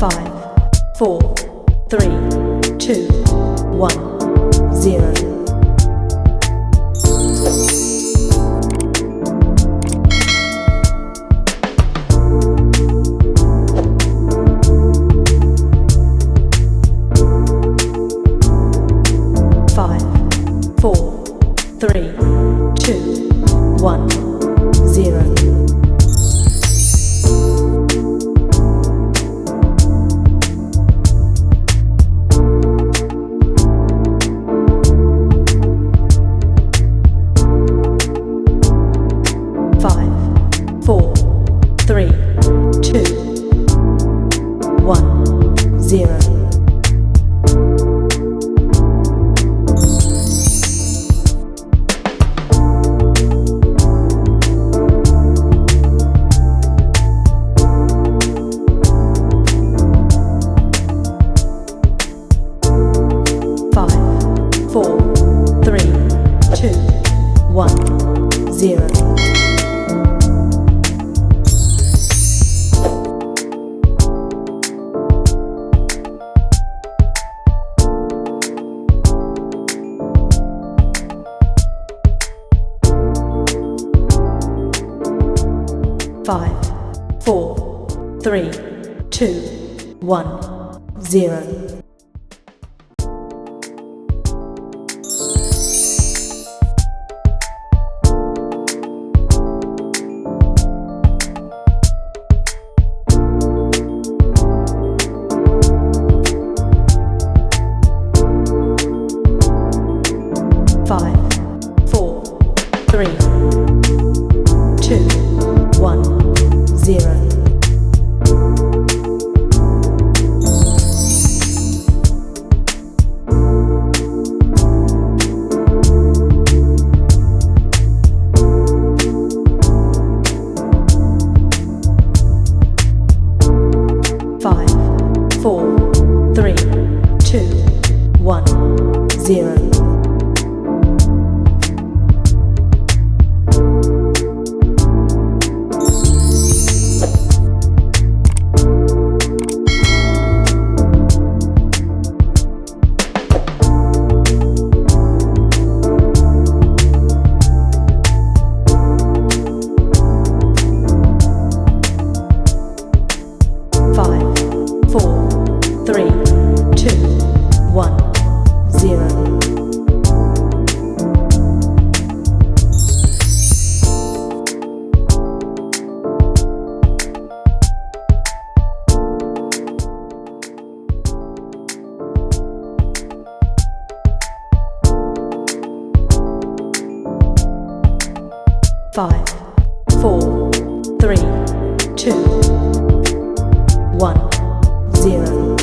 5, 4, 3, 2, 1, 0. 5, 4, 3, 2, 1, 0. 5, 4, 3, 2, 1, 0. 5, 4, 3, 2, 1, 0. 5, 4, 3, 2, 1, 0. 5, 4, 3, 2, 1, 0. 5, 4, 3, 2, 1, 0. 5, 4, 3, 2, 1, 0. 5, 4, 3, 2, 1, 0.